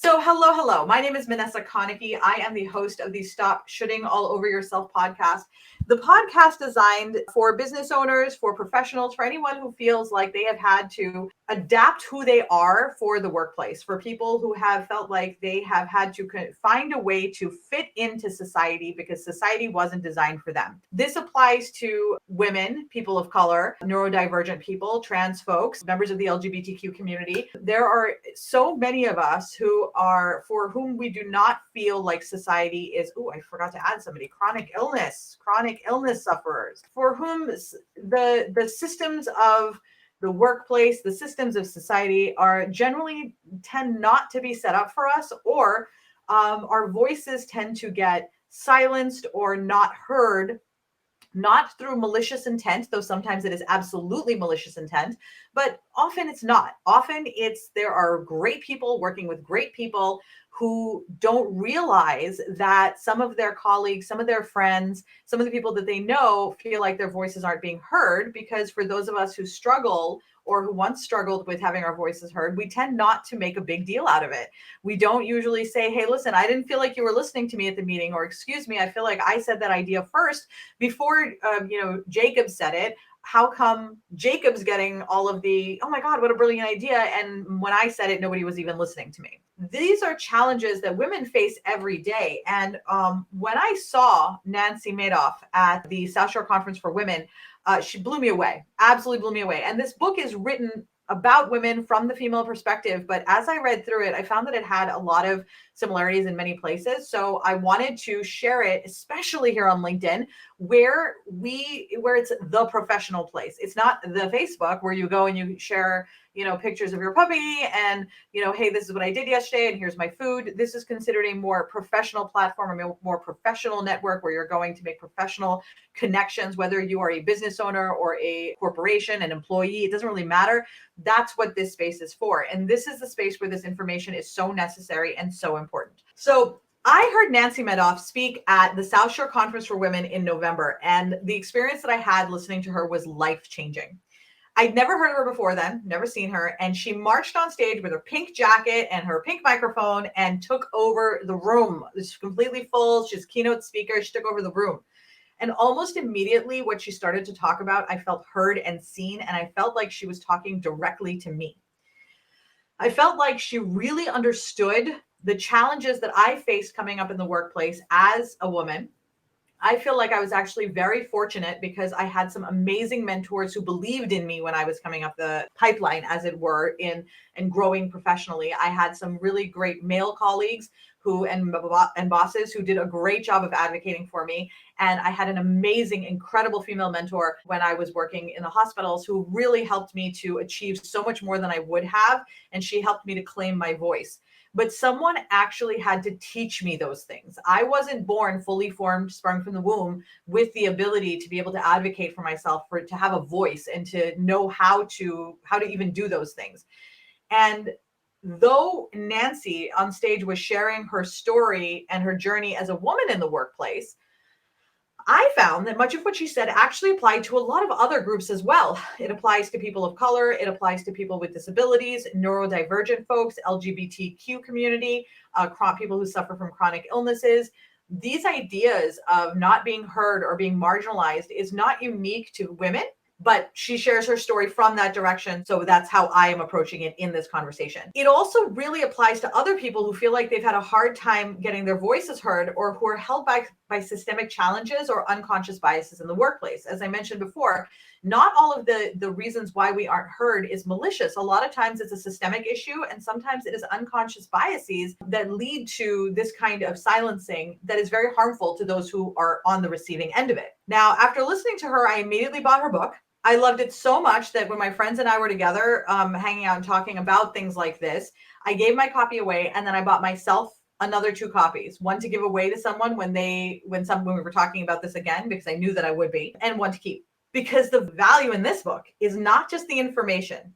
So, hello. My name is chronically. I am the host of the Stop Shooting All Over Yourself podcast. The podcast designed for business owners, for professionals, for anyone who feels like they have had to adapt who they are for the workplace, for people who have felt like they have had to find a way to fit into society because society wasn't designed for them. This applies to women, people of color, neurodivergent people, trans folks, members of the LGBTQ community. There are so many of us for whom we do not feel like society is, I forgot to add somebody, chronic illness sufferers, for whom the systems of the workplace, the systems of society are generally tend not to be set up for us, or our voices tend to get silenced or not heard, not through malicious intent, though sometimes it is absolutely malicious intent, but often it's not. Often there are great people working with great people who don't realize that some of their colleagues, some of their friends, some of the people that they know feel like their voices aren't being heard, because for those of us who struggle or who once struggled with having our voices heard, we tend not to make a big deal out of it. We don't usually say, hey, listen, I didn't feel like you were listening to me at the meeting, or excuse me, I feel like I said that idea first before Jacob said it. How come Jacob's getting all of the, oh my God, what a brilliant idea, and when I said it, nobody was even listening to me? These are challenges that women face every day. And when I saw Nancy Medoff at the South Shore Conference for Women, she blew me away, absolutely blew me away. And this book is written about women from the female perspective. But as I read through it, I found that it had a lot of similarities in many places. So I wanted to share it, especially here on LinkedIn, where it's the professional place. It's not the Facebook where you go and you share, pictures of your puppy and, hey, this is what I did yesterday and here's my food. This is considered a more professional platform, a more professional network where you're going to make professional connections, whether you are a business owner or a corporation, an employee, it doesn't really matter. That's what this space is for. And this is the space where this information is so necessary and so important. So I heard Nancy Medoff speak at the South Shore Conference for Women in November, and the experience that I had listening to her was life-changing. I'd never heard of her before then, never seen her, and she marched on stage with her pink jacket and her pink microphone and took over the room. It was completely full. She's keynote speaker. She took over the room. And almost immediately, what she started to talk about, I felt heard and seen, and I felt like she was talking directly to me. I felt like she really understood the challenges that I faced coming up in the workplace as a woman. I feel like I was actually very fortunate because I had some amazing mentors who believed in me when I was coming up the pipeline, as it were, in growing professionally. I had some really great male colleagues and bosses who did a great job of advocating for me. And I had an amazing, incredible female mentor when I was working in the hospitals who really helped me to achieve so much more than I would have. And she helped me to claim my voice. But someone actually had to teach me those things. I wasn't born fully formed, sprung from the womb, with the ability to be able to advocate for myself, to have a voice and to know how to even do those things. And though Nancy on stage was sharing her story and her journey as a woman in the workplace, I found that much of what she said actually applied to a lot of other groups as well. It applies to people of color. It applies to people with disabilities, neurodivergent folks, LGBTQ community, people who suffer from chronic illnesses. These ideas of not being heard or being marginalized is not unique to women, but she shares her story from that direction. So that's how I am approaching it in this conversation. It also really applies to other people who feel like they've had a hard time getting their voices heard, or who are held back by systemic challenges or unconscious biases in the workplace. As I mentioned before, not all of the reasons why we aren't heard is malicious. A lot of times it's a systemic issue, and sometimes it is unconscious biases that lead to this kind of silencing that is very harmful to those who are on the receiving end of it. Now, after listening to her, I immediately bought her book. I loved it so much that when my friends and I were together, hanging out and talking about things like this, I gave my copy away, and then I bought myself another 2 copies, one to give away to someone when we were talking about this again, because I knew that I would be, and one to keep. Because the value in this book is not just the information,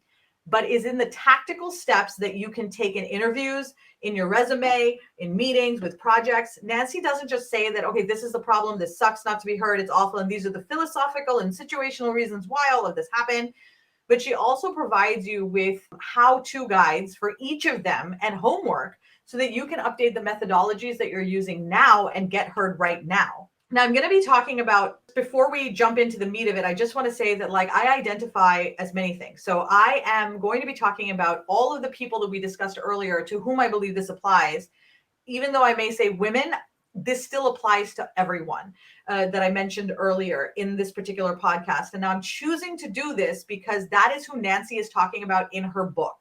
but is in the tactical steps that you can take in interviews, in your resume, in meetings, with projects. Nancy doesn't just say that, okay, this is the problem, this sucks not to be heard, it's awful, and these are the philosophical and situational reasons why all of this happened. But she also provides you with how-to guides for each of them and homework so that you can update the methodologies that you're using now and get heard right now. Now, I'm going to be talking about, before we jump into the meat of it, I just want to say that I identify as many things. So I am going to be talking about all of the people that we discussed earlier to whom I believe this applies. Even though I may say women, this still applies to everyone that I mentioned earlier in this particular podcast. And now I'm choosing to do this because that is who Nancy is talking about in her book.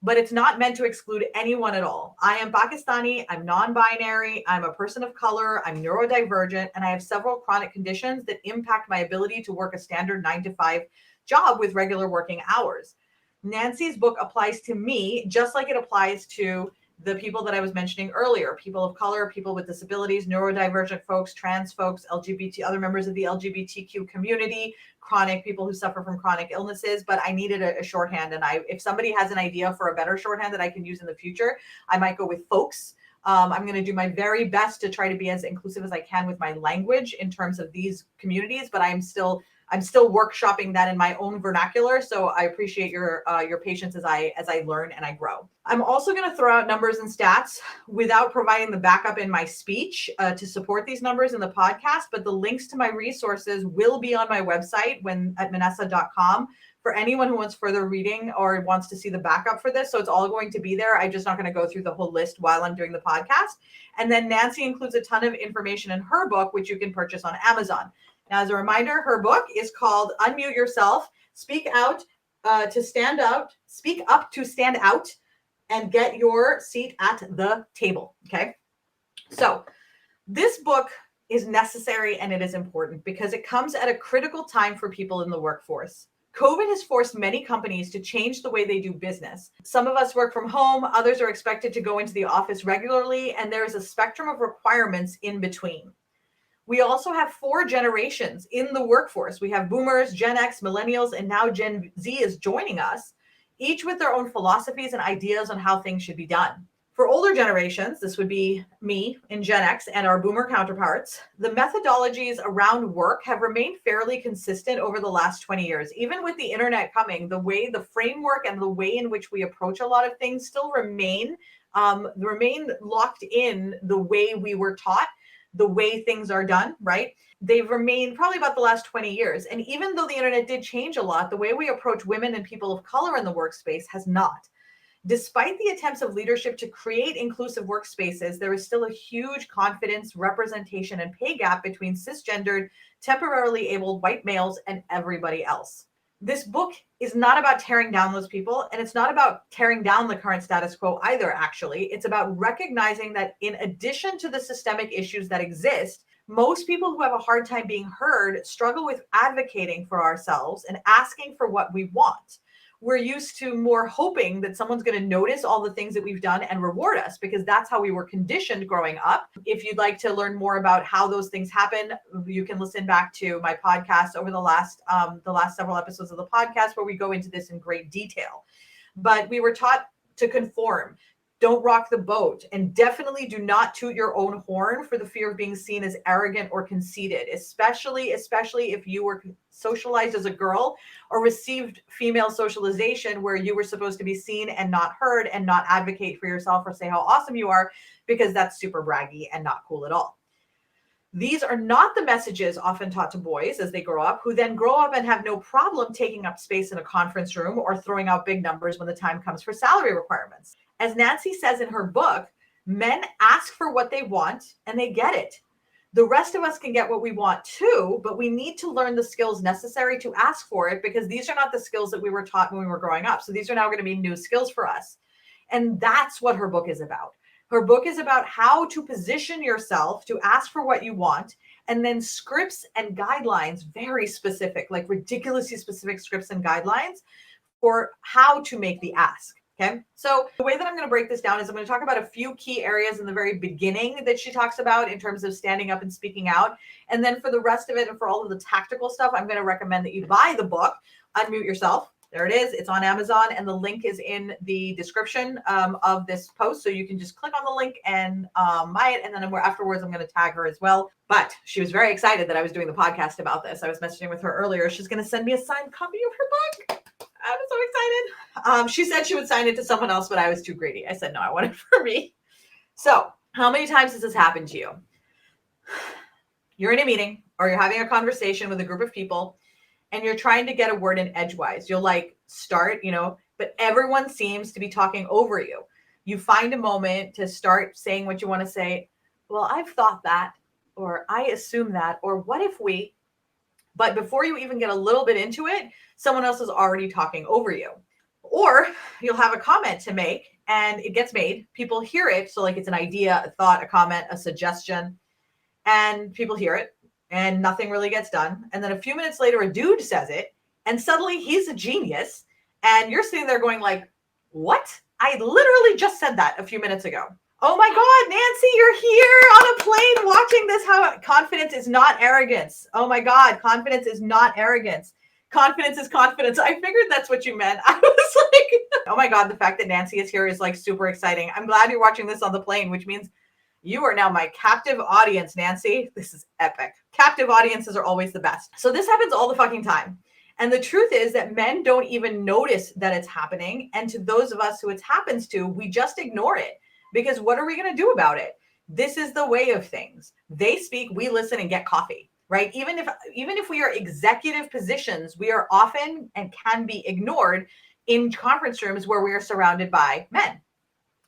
But it's not meant to exclude anyone at all. I am Pakistani, I'm non-binary, I'm a person of color, I'm neurodivergent, and I have several chronic conditions that impact my ability to work a standard 9-to-5 job with regular working hours. Nancy's book applies to me just like it applies to the people that I was mentioning earlier, people of color, people with disabilities, neurodivergent folks, trans folks, LGBT, other members of the LGBTQ community, chronic people who suffer from chronic illnesses. But I needed a shorthand. And if somebody has an idea for a better shorthand that I can use in the future, I might go with folks. I'm going to do my very best to try to be as inclusive as I can with my language in terms of these communities, but I'm still workshopping that in my own vernacular. So I appreciate your patience as I learn and I grow. I'm also going to throw out numbers and stats without providing the backup in my speech to support these numbers in the podcast. But the links to my resources will be on my website at manessa.com for anyone who wants further reading or wants to see the backup for this. So it's all going to be there. I'm just not going to go through the whole list while I'm doing the podcast. And then Nancy includes a ton of information in her book, which you can purchase on Amazon. Now, as a reminder, her book is called Unmute Yourself, Speak Out to Stand Out, Speak Up to Stand Out, and Get Your Seat at the Table. Okay. So this book is necessary and it is important because it comes at a critical time for people in the workforce. COVID has forced many companies to change the way they do business. Some of us work from home, others are expected to go into the office regularly, and there is a spectrum of requirements in between. We also have 4 generations in the workforce. We have boomers, Gen X, millennials, and now Gen Z is joining us, each with their own philosophies and ideas on how things should be done. For older generations, this would be me in Gen X and our boomer counterparts, the methodologies around work have remained fairly consistent over the last 20 years. Even with the internet coming, the framework and the way in which we approach a lot of things still remain locked in the way we were taught, the way things are done, right? They've remained probably about the last 20 years. And even though the internet did change a lot, the way we approach women and people of color in the workspace has not. Despite the attempts of leadership to create inclusive workspaces, there is still a huge confidence, representation, and pay gap between cisgendered, temporarily abled white males and everybody else. This book is not about tearing down those people, and it's not about tearing down the current status quo either, actually. It's about recognizing that in addition to the systemic issues that exist, most people who have a hard time being heard struggle with advocating for ourselves and asking for what we want. We're used to more hoping that someone's going to notice all the things that we've done and reward us because that's how we were conditioned growing up. If you'd like to learn more about how those things happen, you can listen back to my podcast over the last several episodes of the podcast where we go into this in great detail. But we were taught to conform. Don't rock the boat, and definitely do not toot your own horn for the fear of being seen as arrogant or conceited, especially if you were socialized as a girl or received female socialization where you were supposed to be seen and not heard and not advocate for yourself or say how awesome you are, because that's super braggy and not cool at all. These are not the messages often taught to boys as they grow up, who then grow up and have no problem taking up space in a conference room or throwing out big numbers when the time comes for salary requirements. As Nancy says in her book, men ask for what they want and they get it. The rest of us can get what we want too, but we need to learn the skills necessary to ask for it because these are not the skills that we were taught when we were growing up. So these are now going to be new skills for us. And that's what her book is about. Her book is about how to position yourself to ask for what you want, and then scripts and guidelines, very specific, like ridiculously specific scripts and guidelines for how to make the ask. Okay, so the way that I'm going to break this down is I'm going to talk about a few key areas in the very beginning that she talks about in terms of standing up and speaking out. And then for the rest of it and for all of the tactical stuff, I'm going to recommend that you buy the book, Unmute Yourself. There it is. It's on Amazon, and the link is in the description of this post. So you can just click on the link and buy it. And then afterwards, I'm going to tag her as well. But she was very excited that I was doing the podcast about this. I was messaging with her earlier. She's going to send me a signed copy of her book. I'm so excited. She said she would sign it to someone else, but I was too greedy. I said, no, I want it for me. So how many times has this happened to you? You're in a meeting or you're having a conversation with a group of people and you're trying to get a word in edgewise. You'll like start, but everyone seems to be talking over you. You find a moment to start saying what you want to say. Well, I've thought that, or I assume that, or what if we, but before you even get a little bit into it, someone else is already talking over you. Or you'll have a comment to make and it gets made. People hear it. So like it's an idea, a thought, a comment, a suggestion, and people hear it and nothing really gets done. And then a few minutes later, a dude says it and suddenly he's a genius. And you're sitting there going like, what? I literally just said that a few minutes ago. Oh my God, Nancy, you're here on a plane watching this. How confidence is not arrogance. Oh my God, confidence is not arrogance. Confidence is confidence. I figured that's what you meant. I was like, oh my God, the fact that Nancy is here is like super exciting. I'm glad you're watching this on the plane, which means you are now my captive audience, Nancy. This is epic. Captive audiences are always the best. So this happens all the fucking time. And the truth is that men don't even notice that it's happening. And to those of us who it happens to, we just ignore it. Because what are we going to do about it? This is the way of things. They speak, we listen and get coffee, right? Even if we are executive positions, we are often and can be ignored in conference rooms where we are surrounded by men.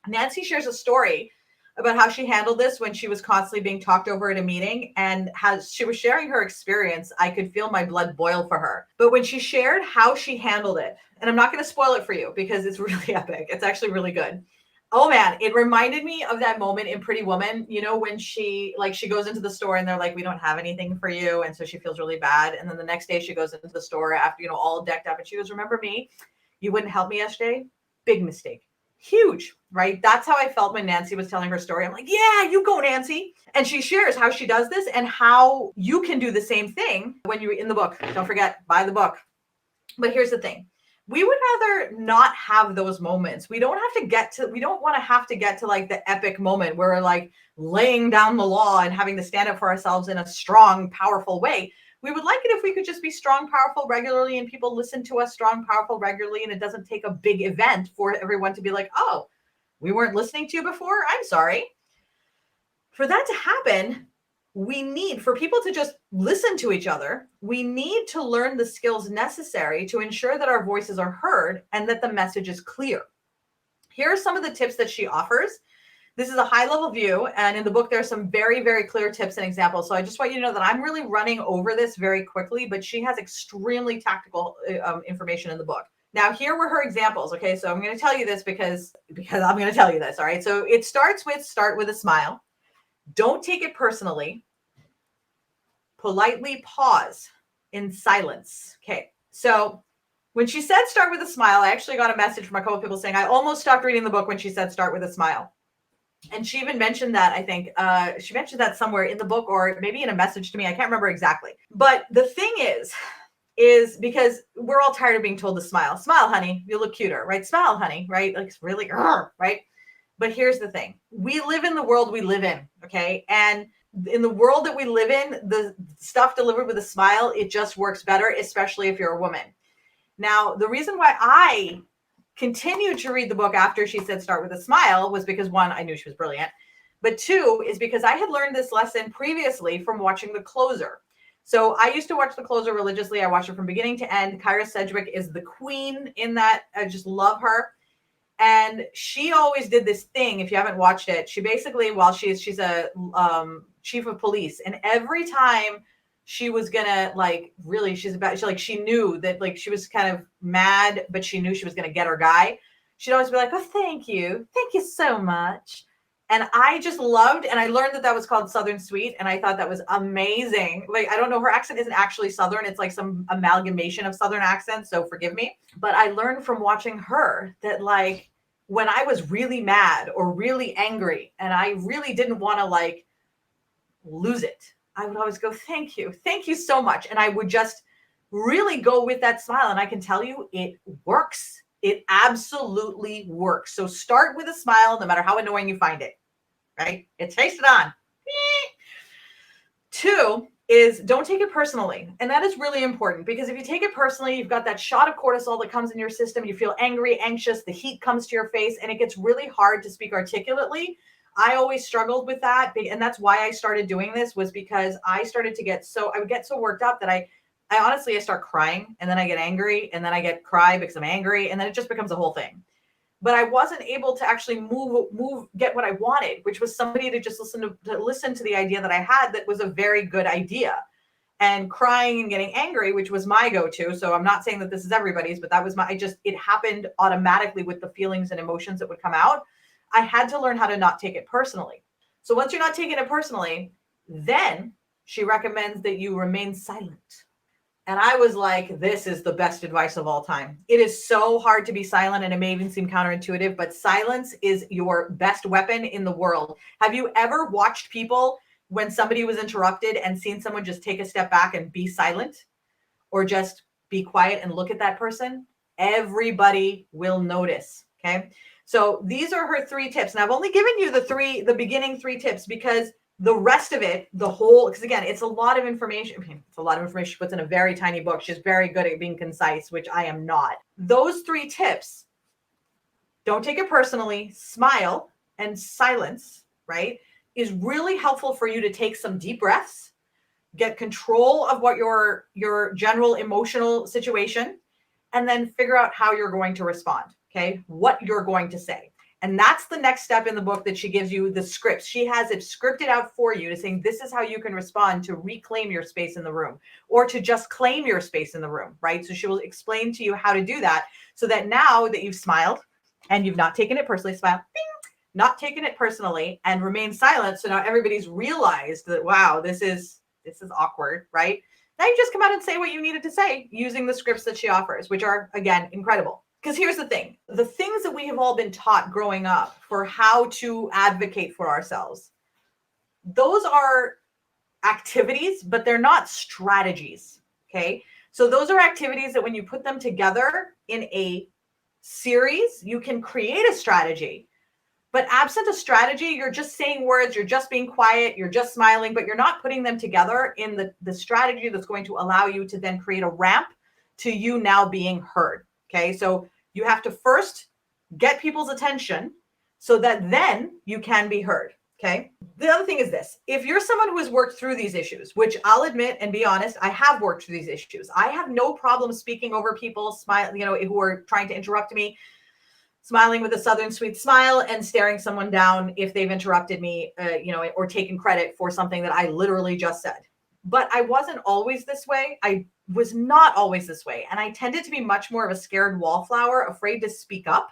Nancy shares a story about how she handled this when she was constantly being talked over at a meeting, and as she was sharing her experience, I could feel my blood boil for her. But when she shared how she handled it, and I'm not going to spoil it for you because it's really epic. It's actually really good. Oh man, it reminded me of that moment in Pretty Woman, when she goes into the store and they're like, we don't have anything for you. And so she feels really bad. And then the next day she goes into the store after, all decked up and she goes, remember me? You wouldn't help me yesterday? Big mistake. Huge, right? That's how I felt when Nancy was telling her story. I'm like, yeah, you go, Nancy. And she shares how she does this and how you can do the same thing when you're in the book. Don't forget, buy the book. But here's the thing. We would rather not have those moments. We don't want to have to get to like the epic moment where we're like laying down the law and having to stand up for ourselves in a strong, powerful way. We would like it if we could just be strong, powerful regularly and people listen to us strong, powerful regularly. And it doesn't take a big event for everyone to be like, oh, we weren't listening to you before. I'm sorry. For that to happen, we need for people to just listen to each other. We need to learn the skills necessary to ensure that our voices are heard and that the message is clear. Here are some of the tips that she offers. This is a high-level view, and in the book, there are some very, very clear tips and examples. So I just want you to know that I'm really running over this very quickly, but she has extremely tactical information in the book. Now, here were her examples. Okay, so I'm going to tell you this because I'm going to tell you this. All right, so it start with a smile. Don't take it personally. Politely pause in silence. Okay, so when she said start with a smile, I actually got a message from a couple of people saying I almost stopped reading the book when she said start with a smile. And she even mentioned that, I think, she mentioned that somewhere in the book or maybe in a message to me. I can't remember exactly. But the thing is because we're all tired of being told to smile. Smile, honey, you look cuter, right? Smile, honey, right? Like it's really, right? But here's the thing. We live in the world we live in, okay? And in the world that we live in, the stuff delivered with a smile, it just works better, especially if you're a woman. Now, the reason why I continued to read the book after she said start with a smile was because one, I knew she was brilliant, but two is because I had learned this lesson previously from watching The Closer. So I used to watch The Closer religiously. I watched it from beginning to end. Kyra Sedgwick is the queen in that. I just love her. And she always did this thing. If you haven't watched it, she basically, while she's a chief of police, and every time she was gonna she knew that like she was kind of mad, but she knew she was gonna get her guy. She'd always be like, "Oh, thank you so much." And I just loved, and I learned that was called Southern Sweet, and I thought that was amazing. Like, I don't know, her accent isn't actually Southern. It's like some amalgamation of Southern accents, so forgive me. But I learned from watching her that, like, when I was really mad or really angry, and I really didn't want to, like, lose it, I would always go, thank you so much. And I would just really go with that smile. And I can tell you, it works. It absolutely works. So start with a smile, no matter how annoying you find it, right? It's face it on. Two is don't take it personally. And that is really important because if you take it personally, you've got that shot of cortisol that comes in your system. You feel angry, anxious, the heat comes to your face, and it gets really hard to speak articulately I always struggled with that. And that's why I started doing this, was because I started to I would get so worked up that I honestly, I start crying, and then I get angry, and then I get cry because I'm angry. And then it just becomes a whole thing. But I wasn't able to actually get what I wanted, which was somebody to just listen to the idea that I had that was a very good idea. And crying and getting angry, which was my go-to. So I'm not saying that this is everybody's, but that was it happened automatically with the feelings and emotions that would come out. I had to learn how to not take it personally. So once you're not taking it personally, then she recommends that you remain silent. And I was like, this is the best advice of all time. It is so hard to be silent, and it may even seem counterintuitive, but silence is your best weapon in the world. Have you ever watched people when somebody was interrupted and seen someone just take a step back and be silent, or just be quiet and look at that person? Everybody will notice. Okay. So these are her 3 tips. And I've only given you the beginning 3 tips, because the rest of it, because again, it's a lot of information. It's a lot of information she puts in a very tiny book. She's very good at being concise, which I am not. Those 3 tips: don't take it personally, smile, and silence, right, is really helpful for you to take some deep breaths, get control of what your general emotional situation, and then figure out how you're going to respond. Okay. What you're going to say. And that's the next step in the book, that she gives you the scripts. She has it scripted out for you to saying, this is how you can respond to reclaim your space in the room, or to just claim your space in the room, right? So she will explain to you how to do that, so that now that you've smiled and you've not taken it personally, smile, bing, not taken it personally, and remain silent. So now everybody's realized that, wow, this is awkward, right? Now you just come out and say what you needed to say using the scripts that she offers, which are, again, incredible. Because here's the thing: the things that we have all been taught growing up for how to advocate for ourselves, those are activities, but they're not strategies. Okay. So those are activities that when you put them together in a series, you can create a strategy. But absent a strategy, you're just saying words, you're just being quiet, you're just smiling, but you're not putting them together in the strategy that's going to allow you to then create a ramp to you now being heard. Okay. So you have to first get people's attention so that then you can be heard. Okay. The other thing is this: if you're someone who has worked through these issues, which I'll admit and be honest, I have worked through these issues. I have no problem speaking over people, who are trying to interrupt me, smiling with a Southern sweet smile, and staring someone down if they've interrupted me, or taken credit for something that I literally just said. But I wasn't always this way. I was not always this way. And I tended to be much more of a scared wallflower, afraid to speak up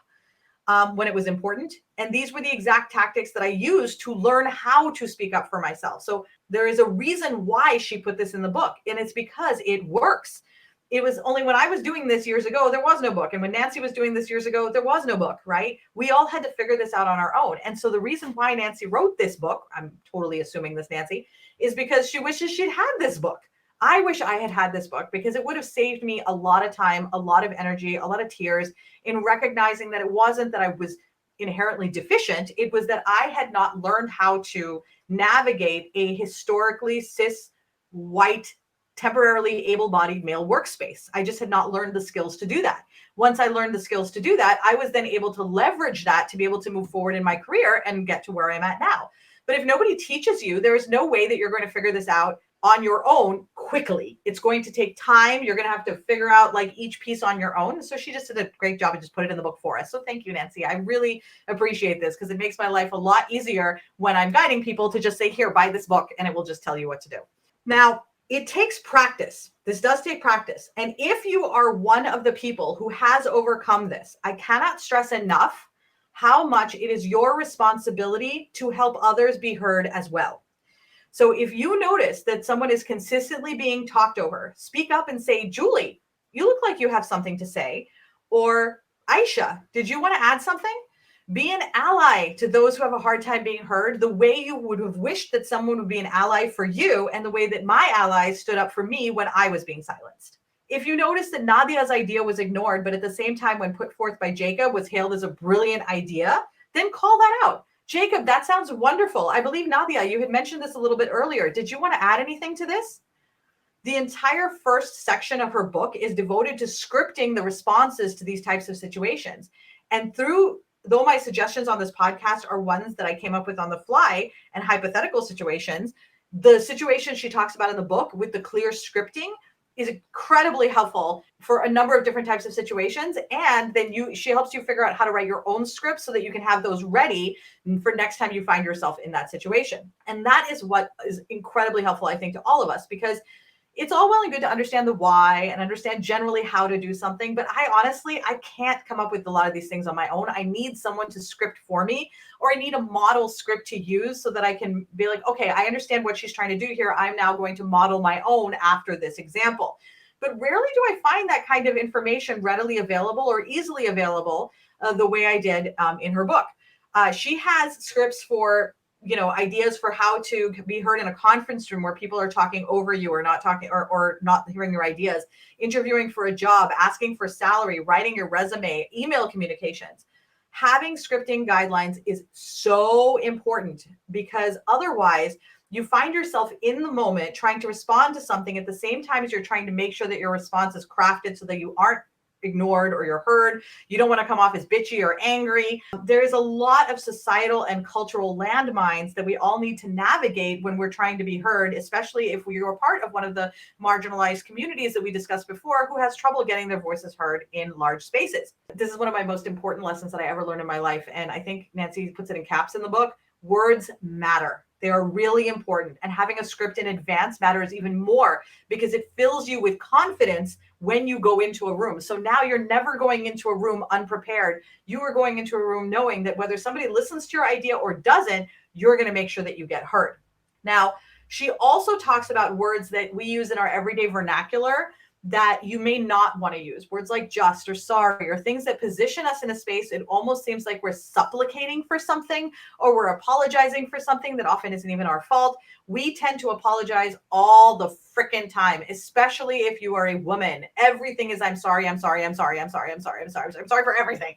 when it was important. And these were the exact tactics that I used to learn how to speak up for myself. So there is a reason why she put this in the book, and it's because it works. It was only when I was doing this years ago, there was no book. And when Nancy was doing this years ago, there was no book, right? We all had to figure this out on our own. And so the reason why Nancy wrote this book, I'm totally assuming this, Nancy, is because she wishes she'd had this book. I wish I had had this book, because it would have saved me a lot of time, a lot of energy, a lot of tears, in recognizing that it wasn't that I was inherently deficient. It was that I had not learned how to navigate a historically cis, white, temporarily able-bodied male workspace. I just had not learned the skills to do that. Once I learned the skills to do that, I was then able to leverage that to be able to move forward in my career and get to where I'm at now. But if nobody teaches you, there is no way that you're going to figure this out on your own quickly. It's going to take time. You're going to have to figure out like each piece on your own. So she just did a great job and just put it in the book for us. So thank you, Nancy. I really appreciate this, because it makes my life a lot easier when I'm guiding people to just say, here, buy this book, and it will just tell you what to do. Now, it takes practice. This does take practice. And if you are one of the people who has overcome this, I cannot stress enough how much it is your responsibility to help others be heard as well. So if you notice that someone is consistently being talked over, speak up and say, Julie, you look like you have something to say. Or Aisha, did you want to add something? Be an ally to those who have a hard time being heard, the way you would have wished that someone would be an ally for you, and the way that my allies stood up for me when I was being silenced. If you notice that Nadia's idea was ignored, but at the same time, when put forth by Jacob, was hailed as a brilliant idea, then call that out. Jacob, that sounds wonderful. I believe, Nadia, you had mentioned this a little bit earlier. Did you want to add anything to this? The entire first section of her book is devoted to scripting the responses to these types of situations. And through though my suggestions on this podcast are ones that I came up with on the fly and hypothetical situations, the situation she talks about in the book with the clear scripting is incredibly helpful for a number of different types of situations. And then she helps you figure out how to write your own scripts so that you can have those ready for next time you find yourself in that situation. And that is what is incredibly helpful, I think, to all of us, because it's all well and good to understand the why and understand generally how to do something. But I can't come up with a lot of these things on my own. I need someone to script for me, or I need a model script to use so that I can be like, okay, I understand what she's trying to do here. I'm now going to model my own after this example. But rarely do I find that kind of information readily available or easily available the way I did in her book. She has scripts for ideas for how to be heard in a conference room where people are talking over you or not talking or not hearing your ideas, interviewing for a job, asking for salary, writing your resume, email communications. Having scripting guidelines is so important, because otherwise you find yourself in the moment trying to respond to something at the same time as you're trying to make sure that your response is crafted so that you aren't ignored or you're heard. You don't want to come off as bitchy or angry. There is a lot of societal and cultural landmines that we all need to navigate when we're trying to be heard, especially if we are part of one of the marginalized communities that we discussed before who has trouble getting their voices heard in large spaces. This is one of my most important lessons that I ever learned in my life. And I think Nancy puts it in caps in the book. Words matter. They are really important. And having a script in advance matters even more, because it fills you with confidence when you go into a room. So now you're never going into a room unprepared. You are going into a room knowing that whether somebody listens to your idea or doesn't, you're going to make sure that you get heard. Now, she also talks about words that we use in our everyday vernacular that you may not want to use. Words like just or sorry, or things that position us in a space. It almost seems like we're supplicating for something, or we're apologizing for something that often isn't even our fault. We tend to apologize all the freaking time, especially if you are a woman. Everything is, I'm sorry, I'm sorry, I'm sorry, I'm sorry, I'm sorry, I'm sorry, I'm sorry for everything.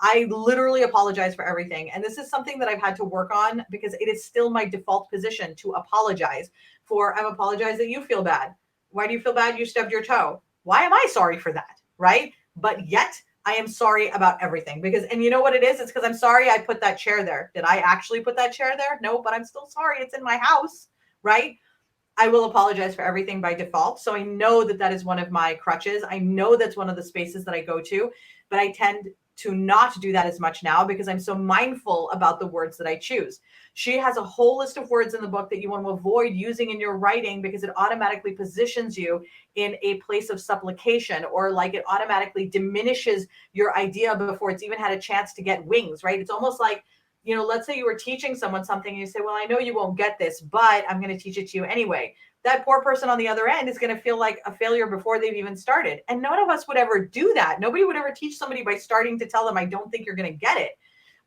I literally apologize for everything. And this is something that I've had to work on, because it is still my default position to apologize for. I'm apologized that you feel bad. Why do you feel bad? You stubbed your toe. Why am I sorry for that? Right? But yet I am sorry about everything, because, and you know what it is? It's because I'm sorry I put that chair there. Did I actually put that chair there? No, but I'm still sorry. It's in my house, right? I will apologize for everything by default. So I know that that is one of my crutches. I know that's one of the spaces that I go to, but I tend to not do that as much now because I'm so mindful about the words that I choose. She has a whole list of words in the book that you want to avoid using in your writing, because it automatically positions you in a place of supplication, or like it automatically diminishes your idea before it's even had a chance to get wings, right? It's almost like, let's say you were teaching someone something and you say, well, I know you won't get this, but I'm going to teach it to you anyway. That poor person on the other end is going to feel like a failure before they've even started. And none of us would ever do that. Nobody would ever teach somebody by starting to tell them, I don't think you're going to get it.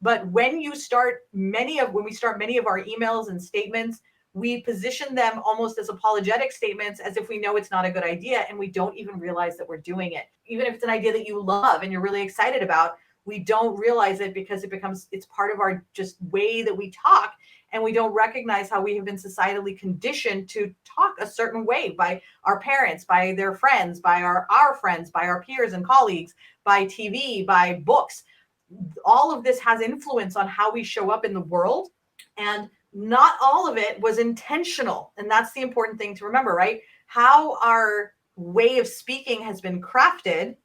But when we start many of our emails and statements, we position them almost as apologetic statements, as if we know it's not a good idea, and we don't even realize that we're doing it. Even if it's an idea that you love and you're really excited about, we don't realize it because it's part of our just way that we talk. And we don't recognize how we have been societally conditioned to talk a certain way by our parents, by their friends, by our friends, by our peers and colleagues, by TV, by books. All of this has influence on how we show up in the world. And not all of it was intentional. And that's the important thing to remember, right? How our way of speaking has been crafted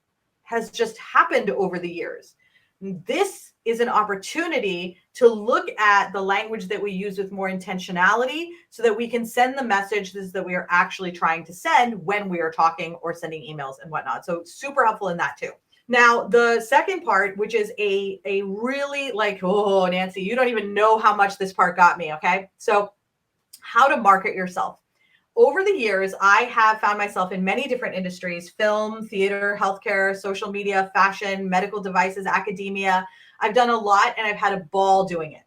has just happened over the years. This is an opportunity to look at the language that we use with more intentionality, so that we can send the messages that we are actually trying to send when we are talking or sending emails and whatnot. So super helpful in that too. Now, the second part, which is a really like, oh, Nancy, you don't even know how much this part got me. Okay. So how to market yourself. Over the years, I have found myself in many different industries: film, theater, healthcare, social media, fashion, medical devices, academia. I've done a lot and I've had a ball doing it.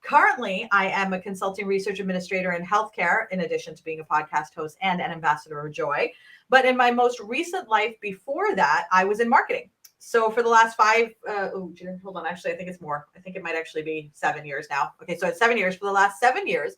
Currently, I am a consulting research administrator in healthcare, in addition to being a podcast host and an ambassador of joy. But in my most recent life before that, I was in marketing. So for the last hold on, actually, I think it's more. I think it might actually be 7 years now. Okay, so it's 7 years. For the last 7 years,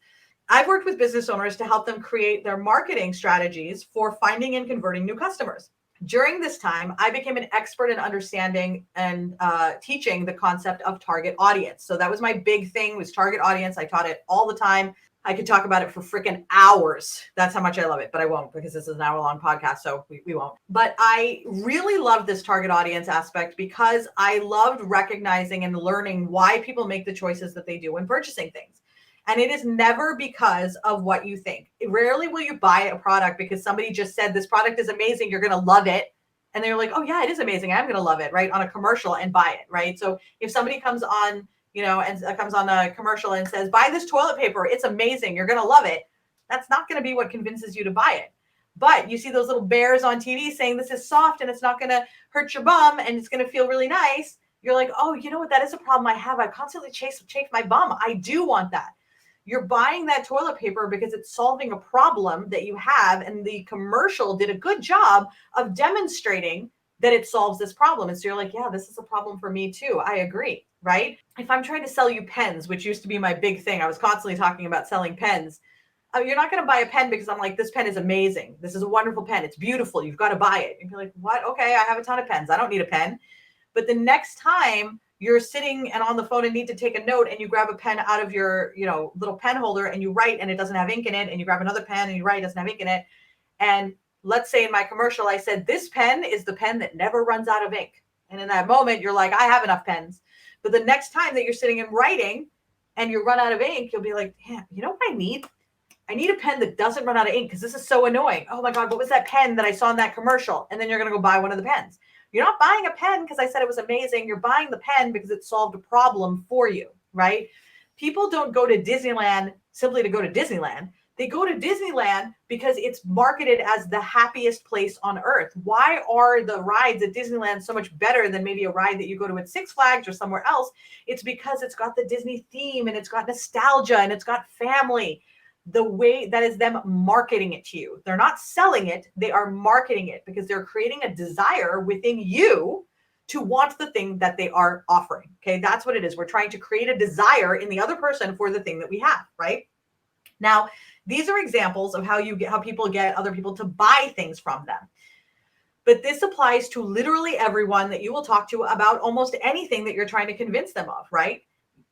I've worked with business owners to help them create their marketing strategies for finding and converting new customers. During this time, I became an expert in understanding and teaching the concept of target audience. So that was my big thing, was target audience. I taught it all the time. I could talk about it for freaking hours. That's how much I love it, but I won't, because this is an hour-long podcast, so we won't. But I really loved this target audience aspect because I loved recognizing and learning why people make the choices that they do when purchasing things. And it is never because of what you think. Rarely will you buy a product because somebody just said, this product is amazing, you're going to love it. And they're like, oh yeah, it is amazing, I'm going to love it, right? On a commercial, and buy it, right? So if somebody comes on, and comes on a commercial and says, buy this toilet paper, it's amazing, you're going to love it, that's not going to be what convinces you to buy it. But you see those little bears on TV saying this is soft and it's not going to hurt your bum and it's going to feel really nice. You're like, oh, you know what? That is a problem I have. I constantly chafe my bum. I do want that. You're buying that toilet paper because it's solving a problem that you have. And the commercial did a good job of demonstrating that it solves this problem. And so you're like, yeah, this is a problem for me too. I agree, right? If I'm trying to sell you pens, which used to be my big thing, I was constantly talking about selling pens. You're not going to buy a pen because I'm like, this pen is amazing. This is a wonderful pen. It's beautiful. You've got to buy it. And you're like, what? Okay, I have a ton of pens. I don't need a pen. But the next time you're sitting and on the phone and need to take a note, and you grab a pen out of your, little pen holder and you write and it doesn't have ink in it, and you grab another pen and you write, it doesn't have ink in it. And let's say in my commercial, I said, this pen is the pen that never runs out of ink. And in that moment, you're like, I have enough pens. But the next time that you're sitting and writing and you run out of ink, you'll be like, damn, you know what I need? I need a pen that doesn't run out of ink because this is so annoying. Oh my God, what was that pen that I saw in that commercial? And then you're going to go buy one of the pens. You're not buying a pen because I said it was amazing. You're buying the pen because it solved a problem for you, right? People don't go to Disneyland simply to go to Disneyland. They go to Disneyland because it's marketed as the happiest place on earth. Why are the rides at Disneyland so much better than maybe a ride that you go to at Six Flags or somewhere else? It's because it's got the Disney theme and it's got nostalgia and it's got family. The way that is them marketing it to you. They're not selling it. They are marketing it because they're creating a desire within you to want the thing that they are offering. Okay. That's what it is. We're trying to create a desire in the other person for the thing that we have, right? Now, these are examples of how people get other people to buy things from them. But this applies to literally everyone that you will talk to about almost anything that you're trying to convince them of, right?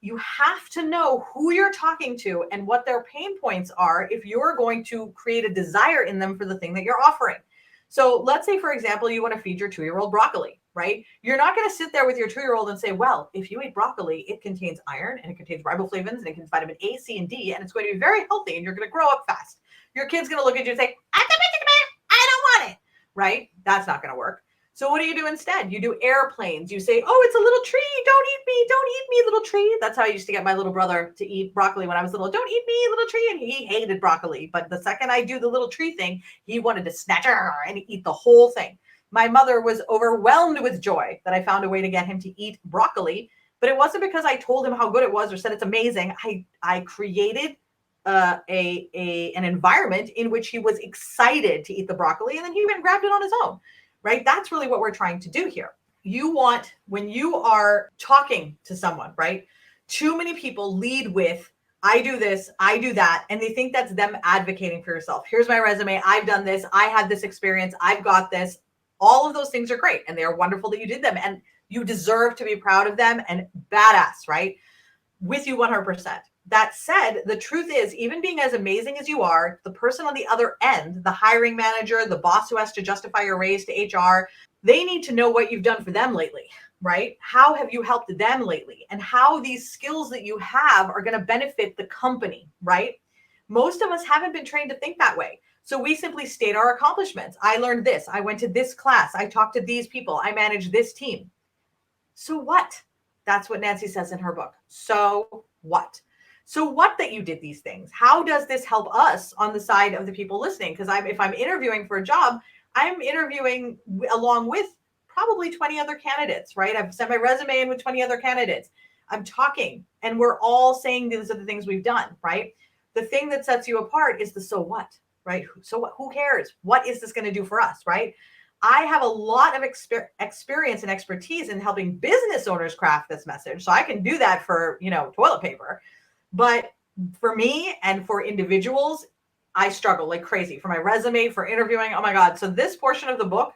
You have to know who you're talking to and what their pain points are if you're going to create a desire in them for the thing that you're offering. So let's say, for example, you want to feed your 2-year-old broccoli, right? You're not going to sit there with your 2-year-old and say, well, if you eat broccoli, it contains iron and it contains riboflavins and it contains vitamin A, C, and D, and it's going to be very healthy and you're going to grow up fast. Your kid's going to look at you and say, I don't want it, right? That's not going to work. So what do you do instead? You do airplanes. You say, oh, it's a little tree. Don't eat me, little tree. That's how I used to get my little brother to eat broccoli when I was little. Don't eat me, little tree. And he hated broccoli. But the second I do the little tree thing, he wanted to snatch her and eat the whole thing. My mother was overwhelmed with joy that I found a way to get him to eat broccoli. But it wasn't because I told him how good it was or said it's amazing. I created an environment in which he was excited to eat the broccoli, and then he went and grabbed it on his own. Right? That's really what we're trying to do here. When you are talking to someone, right? Too many people lead with, I do this, I do that. And they think that's them advocating for yourself. Here's my resume. I've done this. I had this experience. I've got this. All of those things are great. And they are wonderful that you did them. And you deserve to be proud of them and badass, right? With you 100%. That said, the truth is, even being as amazing as you are, the person on the other end, the hiring manager, the boss who has to justify your raise to HR, they need to know what you've done for them lately, right? How have you helped them lately? And how these skills that you have are going to benefit the company, right? Most of us haven't been trained to think that way. So we simply state our accomplishments. I learned this. I went to this class. I talked to these people. I managed this team. So what? That's what Nancy says in her book. So what? So what that you did these things? How does this help us on the side of the people listening? Because if I'm interviewing for a job, I'm interviewing along with probably 20 other candidates, right? I've sent my resume in with 20 other candidates. I'm talking and we're all saying these are the things we've done, right? The thing that sets you apart is the so what, right? So what? Who cares? What is this going to do for us, right? I have a lot of experience and expertise in helping business owners craft this message. So I can do that for, toilet paper. But for me and for individuals, I struggle like crazy for my resume, for interviewing. Oh my God. So this portion of the book,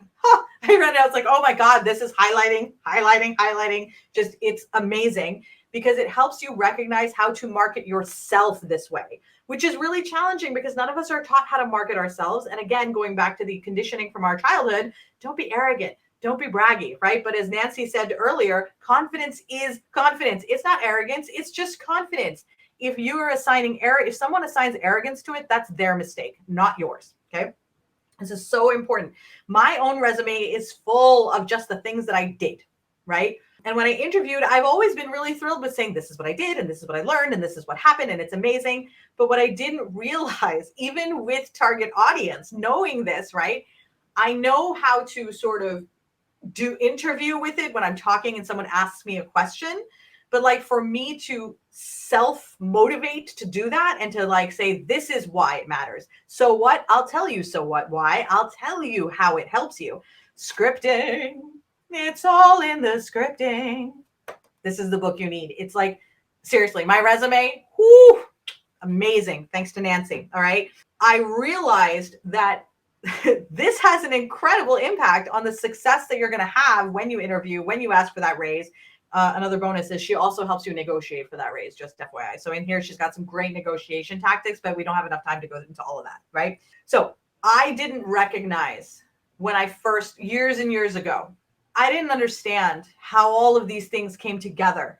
I read it. I was like, oh my God, this is highlighting. Just, it's amazing because it helps you recognize how to market yourself this way, which is really challenging because none of us are taught how to market ourselves. And again, going back to the conditioning from our childhood, don't be arrogant. Don't be braggy, right? But as Nancy said earlier, confidence is confidence. It's not arrogance. It's just confidence. If you are assigning if someone assigns arrogance to it, that's their mistake, not yours. Okay. This is so important. My own resume is full of just the things that I did, right? And when I interviewed, I've always been really thrilled with saying, this is what I did, and this is what I learned, and this is what happened, and it's amazing. But what I didn't realize, even with target audience, knowing this, right? I know how to sort of do interview with it when I'm talking and someone asks me a question. But like for me to self-motivate to do that and to like say, this is why it matters. So what? I'll tell you. So what? Why? I'll tell you how it helps you. Scripting. It's all in the scripting. This is the book you need. It's like, seriously, my resume, whoo, amazing. Thanks to Nancy. All right. I realized that this has an incredible impact on the success that you're going to have when you interview, when you ask for that raise. Another bonus is she also helps you negotiate for that raise, just FYI. So in here, she's got some great negotiation tactics, but we don't have enough time to go into all of that, right? So I didn't recognize when I first, years and years ago, I didn't understand how all of these things came together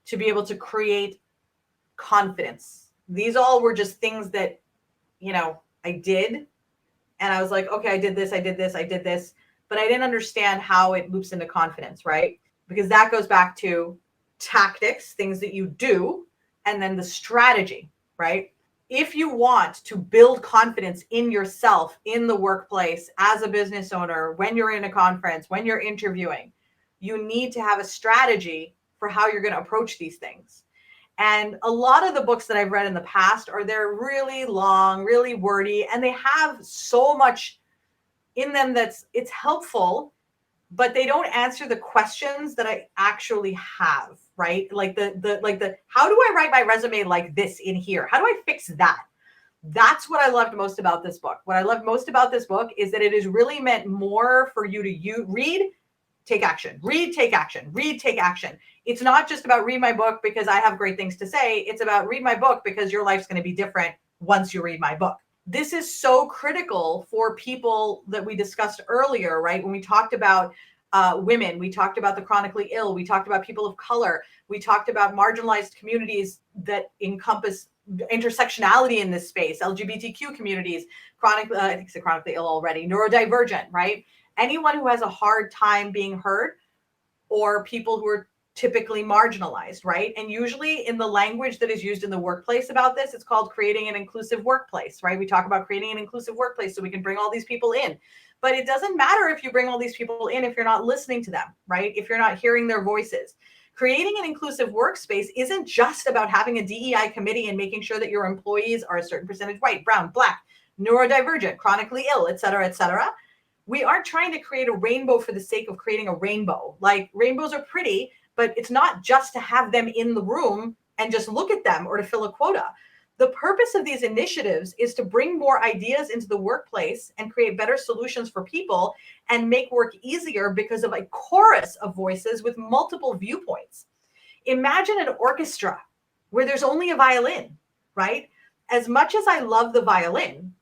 to be able to create confidence. These all were just things that, I did. And I was like, okay, I did this, but I didn't understand how it loops into confidence, right? Because that goes back to tactics, things that you do, and then the strategy, right? If you want to build confidence in yourself, in the workplace, as a business owner, when you're in a conference, when you're interviewing, you need to have a strategy for how you're going to approach these things. And a lot of the books that I've read in the past they're really long, really wordy, and they have so much in them it's helpful, but they don't answer the questions that I actually have, right? Like the how do I write my resume like this in here? How do I fix that? That's what I loved most about this book. What I loved most about this book is that it is really meant more for you to read, take action, read, take action, read, take action. It's not just about read my book because I have great things to say. It's about read my book because your life's going to be different once you read my book. This is so critical for people that we discussed earlier, right? When we talked about women, we talked about the chronically ill, we talked about people of color, we talked about marginalized communities that encompass intersectionality in this space, LGBTQ communities, I think it's chronically ill already, neurodivergent, right? Anyone who has a hard time being heard, or people who are typically marginalized, right? And usually in the language that is used in the workplace about this, it's called creating an inclusive workplace, right? We talk about creating an inclusive workplace so we can bring all these people in. But it doesn't matter if you bring all these people in if you're not listening to them, right? If you're not hearing their voices. Creating an inclusive workspace isn't just about having a DEI committee and making sure that your employees are a certain percentage white, brown, black, neurodivergent, chronically ill, et cetera, et cetera. We aren't trying to create a rainbow for the sake of creating a rainbow. Like, rainbows are pretty, but it's not just to have them in the room and just look at them or to fill a quota. The purpose of these initiatives is to bring more ideas into the workplace and create better solutions for people and make work easier because of a chorus of voices with multiple viewpoints. Imagine an orchestra where there's only a violin, right? As much as I love the violin,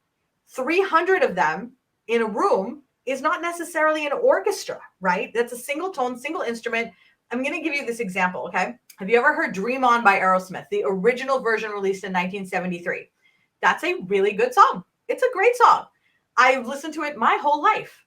300 of them in a room is not necessarily an orchestra, right? That's a single tone, single instrument. I'm going to give you this example, okay? Have you ever heard Dream On by Aerosmith, the original version released in 1973? That's a really good song. It's a great song. I've listened to it my whole life.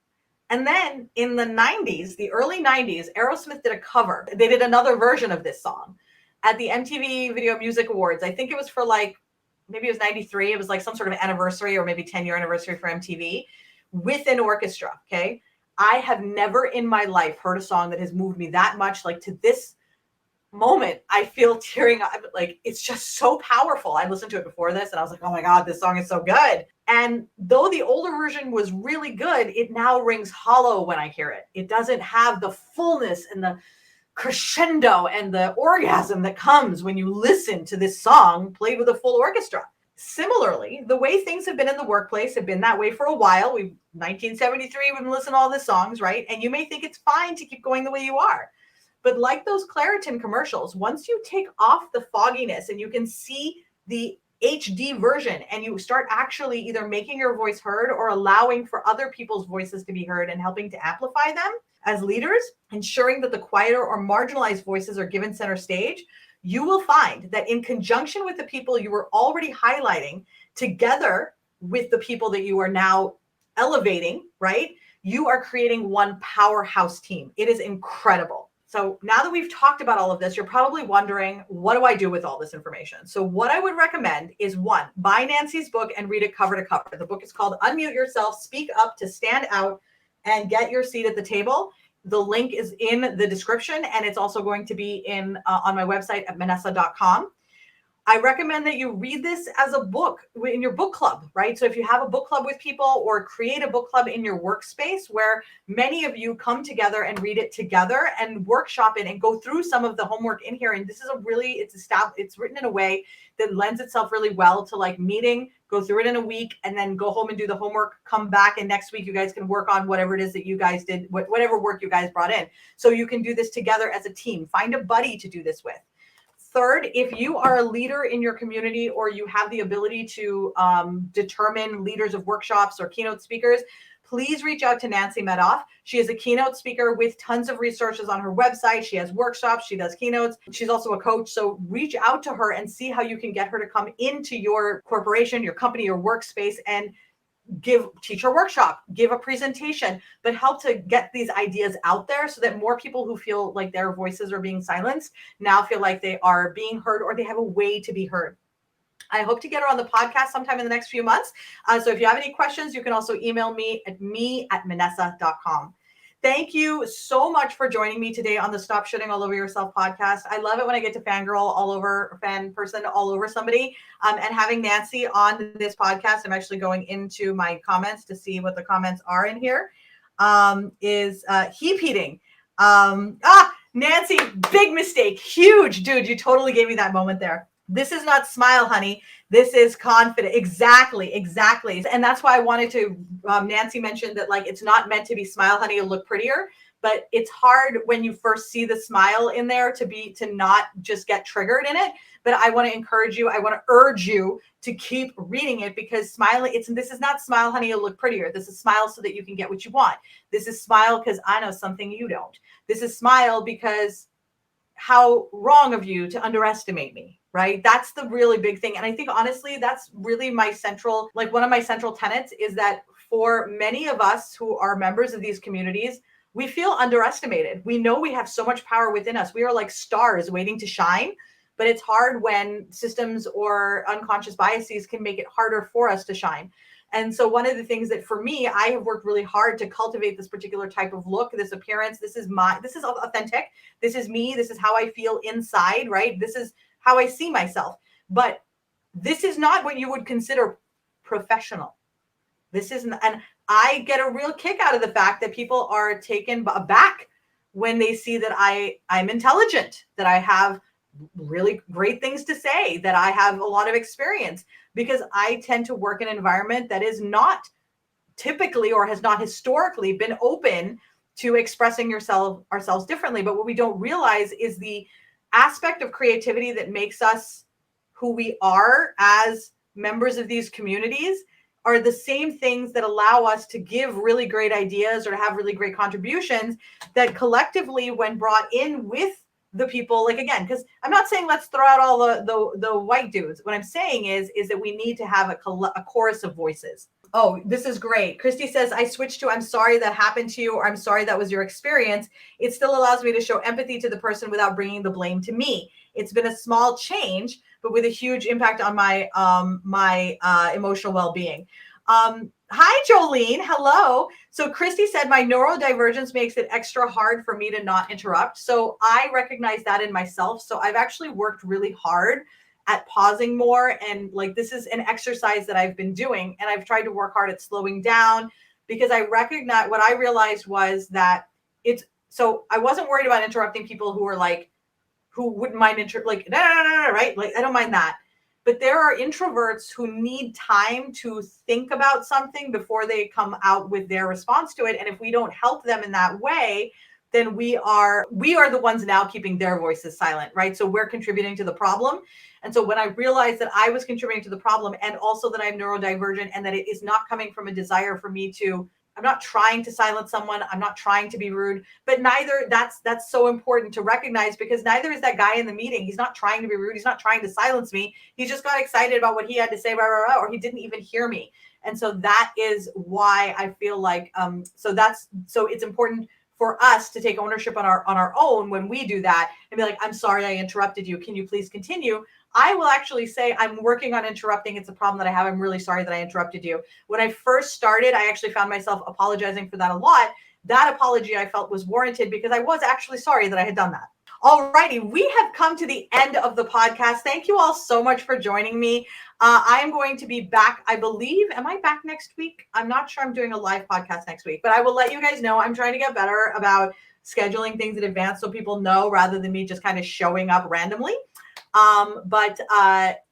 And then in the 90s, the early 90s, Aerosmith did a cover. They did another version of this song at the MTV Video Music Awards. I think it was for maybe it was 93. It was like some sort of anniversary or maybe 10-year anniversary for MTV with an orchestra, okay? I have never in my life heard a song that has moved me that much. Like, to this moment, I feel tearing up. Like, it's just so powerful. I listened to it before this and I was like, oh my God, this song is so good. And though the older version was really good, it now rings hollow when I hear it. It doesn't have the fullness and the crescendo and the orgasm that comes when you listen to this song played with a full orchestra. Similarly, the way things have been in the workplace have been that way for a while. 1973, we've been listening to all the songs, right? And you may think it's fine to keep going the way you are. But like those Claritin commercials, once you take off the fogginess and you can see the HD version and you start actually either making your voice heard or allowing for other people's voices to be heard and helping to amplify them as leaders, ensuring that the quieter or marginalized voices are given center stage, you will find that in conjunction with the people you were already highlighting, together with the people that you are now elevating, right? You are creating one powerhouse team. It is incredible. So now that we've talked about all of this, you're probably wondering, what do I do with all this information? So what I would recommend is, one, buy Nancy's book and read it cover to cover. The book is called Unmute Yourself, Speak Up to Stand Out, and Get Your Seat at the Table. The link is in the description, and it's also going to be in on my website at manessa.com. I recommend that you read this as a book in your book club, right? So if you have a book club with people, or create a book club in your workspace where many of you come together and read it together and workshop it and go through some of the homework in here. And this is it's written in a way that lends itself really well to like meeting, go through it in a week, and then go home and do the homework, come back, and next week you guys can work on whatever it is that you guys did, whatever work you guys brought in. So you can do this together as a team. Find a buddy to do this with. Third, if you are a leader in your community, or you have the ability to determine leaders of workshops or keynote speakers, please reach out to Nancy Medoff. She is a keynote speaker with tons of resources on her website. She has workshops, she does keynotes. She's also a coach. So reach out to her and see how you can get her to come into your corporation, your company, your workspace, and teach her workshop, give a presentation, but help to get these ideas out there so that more people who feel like their voices are being silenced now feel like they are being heard, or they have a way to be heard. I hope to get her on the podcast sometime in the next few months. So if you have any questions, you can also email me at manessa.com. Thank you so much for joining me today on the Stop Shitting All Over Yourself podcast. I love it when I get to fangirl all over somebody. And having Nancy on this podcast, I'm actually going into my comments to see what the comments are in here. Is heap eating. Nancy, big mistake. Huge, dude. You totally gave me that moment there. This is not smile, honey. This is confident. Exactly. And that's why I wanted to, Nancy mentioned that like, it's not meant to be smile, honey, it'll look prettier, but it's hard when you first see the smile in there to not just get triggered in it. But I want to encourage you. I want to urge you to keep reading it, because this is not smile, honey, it'll look prettier. This is smile so that you can get what you want. This is smile because I know something you don't. This is smile because how wrong of you to underestimate me, right? That's the really big thing. And I think honestly, that's really one of my central tenets, is that for many of us who are members of these communities, we feel underestimated. We know we have so much power within us. We are like stars waiting to shine, but it's hard when systems or unconscious biases can make it harder for us to shine. And so one of the things that for me, I have worked really hard to cultivate this particular type of look, this appearance. This is authentic. This is me. This is how I feel inside, right? This is how I see myself. But this is not what you would consider professional. This isn't, and I get a real kick out of the fact that people are taken aback when they see that I'm intelligent, that I have really great things to say, that I have a lot of experience, because I tend to work in an environment that is not typically, or has not historically been open to expressing ourselves differently. But what we don't realize is the aspect of creativity that makes us who we are as members of these communities are the same things that allow us to give really great ideas or to have really great contributions that collectively, when brought in with the people, like, again, because I'm not saying let's throw out all the white dudes. What I'm saying is that we need to have a chorus of voices. Oh, this is great. Christy says, I switched to I'm sorry that happened to you, or I'm sorry that was your experience. It still allows me to show empathy to the person without bringing the blame to me. It's been a small change, but with a huge impact on my emotional well-being. Hi, Jolene. Hello. So Christy said, my neurodivergence makes it extra hard for me to not interrupt. So I recognize that in myself. So I've actually worked really hard at pausing more. And like, this is an exercise that I've been doing. And I've tried to work hard at slowing down, because I recognize what I realized was that so I wasn't worried about interrupting people who were like, who wouldn't mind, no, right? Like, I don't mind that. But there are introverts who need time to think about something before they come out with their response to it. And if we don't help them in that way, then we are the ones now keeping their voices silent, right? So we're contributing to the problem. And so when I realized that I was contributing to the problem, and also that I'm neurodivergent, and that it is not coming from a desire for me to, I'm not trying to silence someone, I'm not trying to be rude, but neither, that's so important to recognize, because neither is that guy in the meeting. He's not trying to be rude, he's not trying to silence me. He just got excited about what he had to say, or he didn't even hear me. And so that is why I feel like so it's important for us to take ownership on our own when we do that, and be like, I'm sorry I interrupted you, can you please continue? I will actually say, I'm working on interrupting. It's a problem that I have. I'm really sorry that I interrupted you. When I first started, I actually found myself apologizing for that a lot. That apology I felt was warranted, because I was actually sorry that I had done that. All righty, we have come to the end of the podcast. Thank you all so much for joining me. I am going to be back, I believe. Am I back next week? I'm not sure I'm doing a live podcast next week, but I will let you guys know. I'm trying to get better about scheduling things in advance so people know, rather than me just kind of showing up randomly. But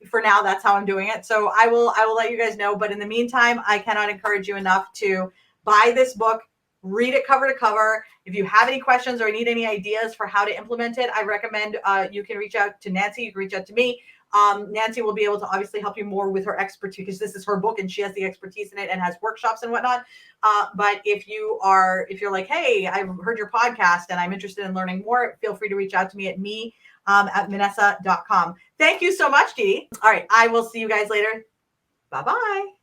for now, that's how I'm doing it. So I will let you guys know. But in the meantime, I cannot encourage you enough to buy this book, read it cover to cover. If you have any questions or need any ideas for how to implement it, I recommend you can reach out to Nancy. You can reach out to me. Nancy will be able to obviously help you more with her expertise, because this is her book and she has the expertise in it and has workshops and whatnot. But if you're like, hey, I've heard your podcast and I'm interested in learning more, feel free to reach out to me at Manessa.com. Thank you so much, Dee. All right. I will see you guys later. Bye-bye.